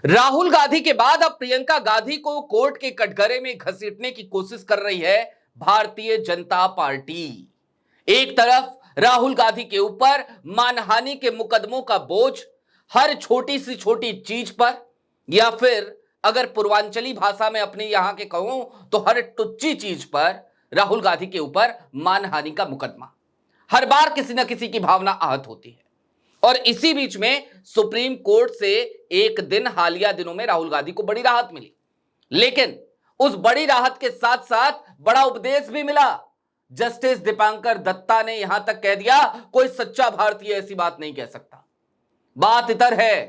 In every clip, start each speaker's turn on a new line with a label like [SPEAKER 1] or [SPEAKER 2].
[SPEAKER 1] राहुल गांधी के बाद अब प्रियंका गांधी को कोर्ट के कटघरे में घसीटने की कोशिश कर रही है भारतीय जनता पार्टी। एक तरफ राहुल गांधी के ऊपर मानहानि के मुकदमों का बोझ, हर छोटी सी छोटी चीज पर, या फिर अगर पूर्वांचली भाषा में अपने यहां के कहूं तो हर टुच्ची चीज पर राहुल गांधी के ऊपर मानहानि का मुकदमा। हर बार किसी न किसी की भावना आहत होती है। और इसी बीच में सुप्रीम कोर्ट से एक दिन हालिया दिनों में राहुल गांधी को बड़ी राहत मिली, लेकिन उस बड़ी राहत के साथ साथ बड़ा उपदेश भी मिला। जस्टिस दीपांकर दत्ता ने यहां तक कह दिया, कोई सच्चा भारतीय ऐसी बात नहीं कह सकता। बात इतर है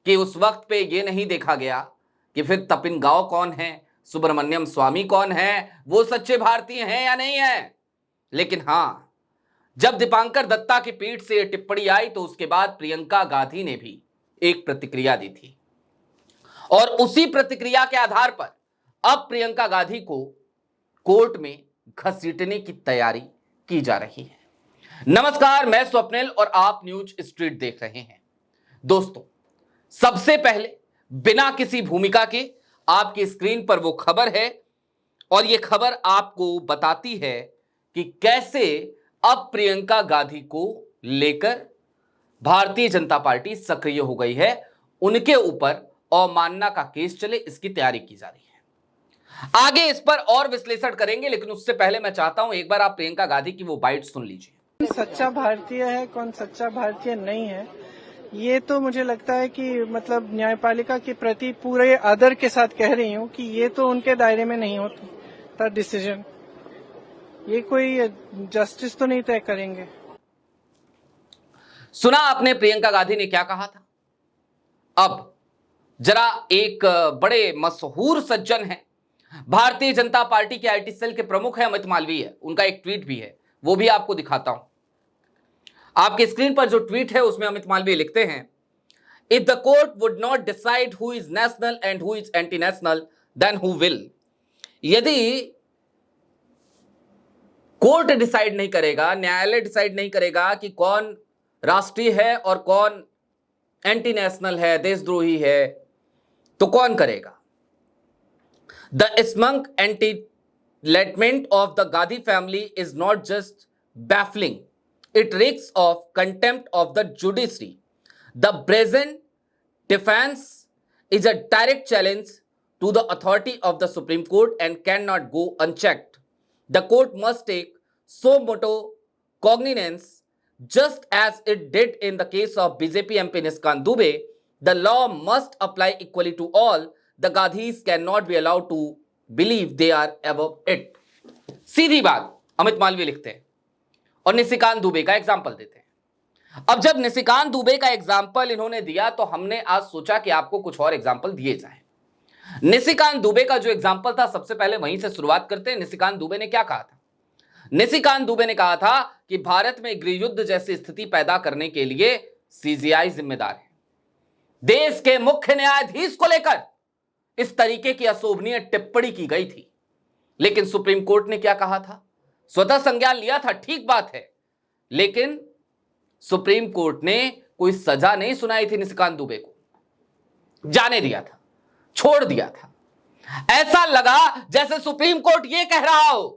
[SPEAKER 1] कि उस वक्त पे यह नहीं देखा गया कि फिर तपिन गांव कौन है, सुब्रमण्यम स्वामी कौन है, वो सच्चे भारतीय हैं या नहीं है। लेकिन हां, जब दीपांकर दत्ता की पीठ से यह टिप्पणी आई तो उसके बाद प्रियंका गांधी ने भी एक प्रतिक्रिया दी थी, और उसी प्रतिक्रिया के आधार पर अब प्रियंका गांधी को कोर्ट में घसीटने की तैयारी की जा रही है। नमस्कार, मैं स्वप्निल और आप न्यूज स्ट्रीट देख रहे हैं। दोस्तों, सबसे पहले बिना किसी भूमिका के आपकी स्क्रीन पर वो खबर है, और यह खबर आपको बताती है कि कैसे अब प्रियंका गांधी को लेकर भारतीय जनता पार्टी सक्रिय हो गई है। उनके ऊपर अवमानना का केस चले, इसकी तैयारी की जा रही है। आगे इस पर और विश्लेषण करेंगे, लेकिन उससे पहले मैं चाहता हूं एक बार आप प्रियंका गांधी की वो बाइट सुन लीजिए।
[SPEAKER 2] सच्चा भारतीय है, कौन सच्चा भारतीय नहीं है, ये तो मुझे लगता है कि मतलब न्यायपालिका के प्रति पूरे आदर के साथ कह रही हूँ कि ये तो उनके दायरे में नहीं होता डिसीजन। ये कोई जस्टिस तो नहीं तय करेंगे।
[SPEAKER 1] सुना आपने प्रियंका गांधी ने क्या कहा था। अब जरा एक बड़े मशहूर सज्जन है, भारतीय जनता पार्टी के आईटी सेल के प्रमुख है अमित मालवीय, उनका एक ट्वीट भी है, वो भी आपको दिखाता हूं। आपके स्क्रीन पर जो ट्वीट है उसमें अमित मालवीय लिखते हैं, if the court would not decide who is national and who is anti national then who will. यदि कोर्ट डिसाइड नहीं करेगा, न्यायालय डिसाइड नहीं करेगा कि कौन राष्ट्रीय है और कौन एंटी नेशनल है, देशद्रोही है, तो कौन करेगा। The smug entitlement of the Gandhi family is not just baffling, it reeks of contempt of the judiciary. The present defence is a direct challenge to the authority of the Supreme Court and cannot go unchecked. The court must take suo motu cognizance, just as it did in the case of BJP MP Niskant Dubey. The law must apply equally to all. The Gandhis cannot be allowed to believe they are above it. सीधी बात अमित मालवीय लिखते हैं और निशिकांत दुबे का example देते हैं। अब जब निशिकांत दुबे का एग्जाम्पल इन्होंने दिया तो हमने आज सोचा कि आपको कुछ और एग्जाम्पल दिए जाएं। निशिकांत दुबे का जो एग्जाम्पल था, सबसे पहले वहीं से शुरुआत करते हैं। निशिकांत दुबे ने क्या कहा था? निशिकांत दुबे ने कहा था कि भारत में गृह युद्ध जैसी स्थिति पैदा करने के लिए सीजीआई जिम्मेदार है। देश के मुख्य न्यायाधीश को लेकर इस तरीके की अशोभनीय टिप्पणी की गई थी, लेकिन सुप्रीम कोर्ट ने क्या कहा था? स्वतः संज्ञान लिया था, ठीक बात है, लेकिन सुप्रीम कोर्ट ने कोई सजा नहीं सुनाई थी निशिकांत दुबे को, जाने दिया था, छोड़ दिया था। ऐसा लगा जैसे सुप्रीम कोर्ट यह कह रहा हो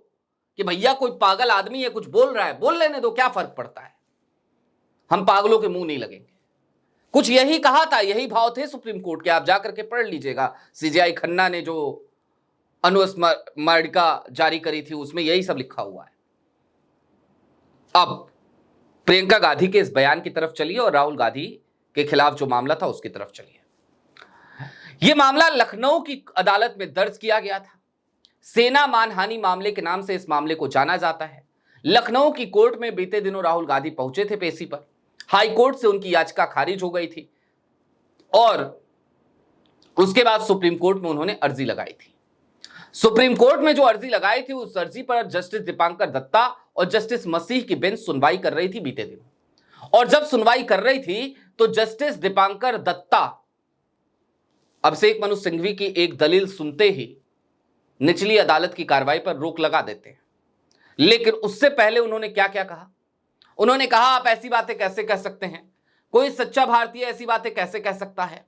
[SPEAKER 1] कि भैया कोई पागल आदमी है, कुछ बोल रहा है, बोल लेने दो, क्या फर्क पड़ता है, हम पागलों के मुंह नहीं लगेंगे। कुछ यही कहा था, यही भाव थे सुप्रीम कोर्ट के। आप जाकर के पढ़ लीजिएगा, सीजीआई खन्ना ने जो अनुस्मारिका जारी करी थी उसमें यही सब लिखा हुआ है। अब प्रियंका गांधी के इस बयान की तरफ चलिए और राहुल गांधी के खिलाफ जो मामला था उसकी तरफ चलिए। यह मामला लखनऊ की अदालत में दर्ज किया गया था। सेना मानहानि मामले के नाम से इस मामले को जाना जाता है। लखनऊ की कोर्ट में बीते दिनों राहुल गांधी पहुंचे थे पेशी पर। हाई कोर्ट से उनकी याचिका खारिज हो गई थी और उसके बाद सुप्रीम कोर्ट में उन्होंने अर्जी लगाई थी। सुप्रीम कोर्ट में जो अर्जी लगाई थी, उस अर्जी पर जस्टिस दीपांकर दत्ता और जस्टिस मसीह की बेंच सुनवाई कर रही थी बीते दिनों। और जब सुनवाई कर रही थी तो जस्टिस दीपांकर दत्ता अभिषेक मनु सिंघवी की एक दलील सुनते ही निचली अदालत की कार्रवाई पर रोक लगा देते हैं। लेकिन उससे पहले उन्होंने क्या क्या कहा? उन्होंने कहा, आप ऐसी बातें कैसे कह सकते हैं? कोई सच्चा भारतीय ऐसी बातें कैसे कह सकता है?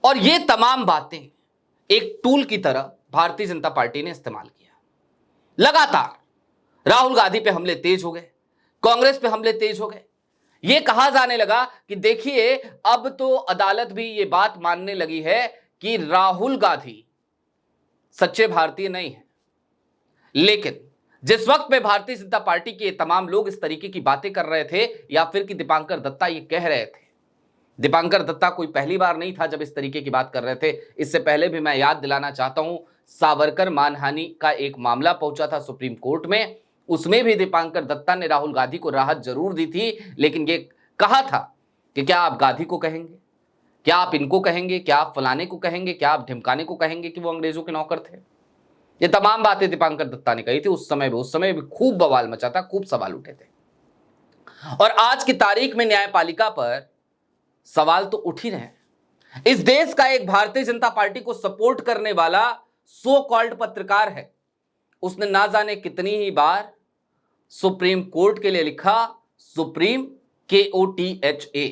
[SPEAKER 1] और ये तमाम बातें एक टूल की तरह भारतीय जनता पार्टी ने इस्तेमाल किया। लगातार राहुल गांधी पे हमले तेज हो गए, कांग्रेस पे हमले तेज हो गए। ये कहा जाने लगा कि देखिए अब तो अदालत भी ये बात मानने लगी है कि राहुल गांधी सच्चे भारतीय नहीं है। लेकिन जिस वक्त पे भारतीय जनता पार्टी के तमाम लोग इस तरीके की बातें कर रहे थे, या फिर कि दीपांकर दत्ता ये कह रहे थे, दीपांकर दत्ता कोई पहली बार नहीं था जब इस तरीके की बात कर रहे थे। इससे पहले भी मैं याद दिलाना चाहता हूं, सावरकर मानहानि का एक मामला पहुंचा था सुप्रीम कोर्ट में, उसमें भी दीपांकर दत्ता ने राहुल गांधी को राहत जरूर दी थी, लेकिन ये कहा था कि क्या आप गांधी को कहेंगे, क्या आप इनको कहेंगे, क्या आप फलाने को कहेंगे, क्या आप ढिमकाने को कहेंगे कि वो अंग्रेजों के नौकर थे। ये तमाम बातें दीपांकर दत्ता ने कही थी उस समय भी खूब बवाल मचा था, खूब सवाल उठे थे। और आज की तारीख में न्यायपालिका पर सवाल तो उठ ही रहे हैं। इस देश का एक भारतीय जनता पार्टी को सपोर्ट करने वाला सो कॉल्ड पत्रकार है, उसने ना जाने कितनी ही बार सुप्रीम कोर्ट के लिए लिखा, सुप्रीम KOTHA।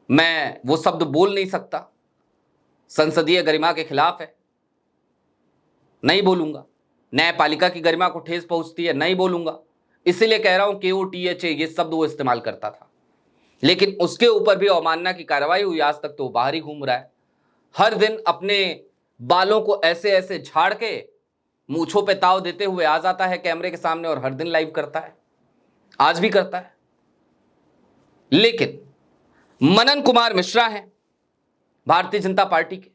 [SPEAKER 1] मैं वो शब्द बोल नहीं सकता, संसदीय गरिमा के खिलाफ है, नहीं बोलूंगा। न्यायपालिका की गरिमा को ठेस पहुंचती है, नहीं बोलूंगा। इसीलिए कह रहा हूं KOTHA ये शब्द वो इस्तेमाल करता था, लेकिन उसके ऊपर भी अवमानना की कार्रवाई हुई। आज तक तो बाहर ही घूम रहा है, हर दिन अपने बालों को ऐसे ऐसे झाड़ के मूंछों पे ताव देते हुए आ जाता है कैमरे के सामने और हर दिन लाइव करता है, आज भी करता है। लेकिन मनन कुमार मिश्रा हैं भारतीय जनता पार्टी के,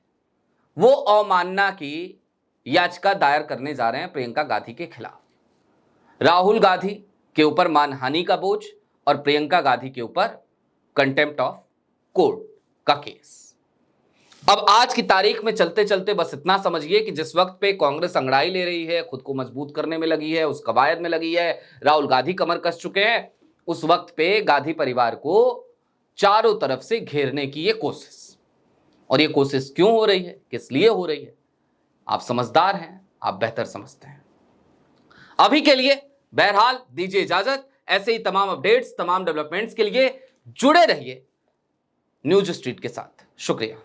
[SPEAKER 1] वो अवमानना की याचिका दायर करने जा रहे हैं प्रियंका गांधी के खिलाफ। राहुल गांधी के ऊपर मानहानि का बोझ और प्रियंका गांधी के ऊपर कंटेम्प्ट ऑफ कोर्ट का केस। अब आज की तारीख में चलते चलते बस इतना समझिए कि जिस वक्त पे कांग्रेस अंगड़ाई ले रही है, खुद को मजबूत करने में लगी है, उस कवायद में लगी है, राहुल गांधी कमर कस चुके हैं, उस वक्त पे गांधी परिवार को चारों तरफ से घेरने की ये कोशिश। और ये कोशिश क्यों हो रही है, किस लिए हो रही है, आप समझदार हैं, आप बेहतर समझते हैं। अभी के लिए बहरहाल दीजिए इजाजत। ऐसे ही तमाम अपडेट्स, तमाम डेवलपमेंट्स के लिए जुड़े रहिए न्यूज स्ट्रीट के साथ। शुक्रिया।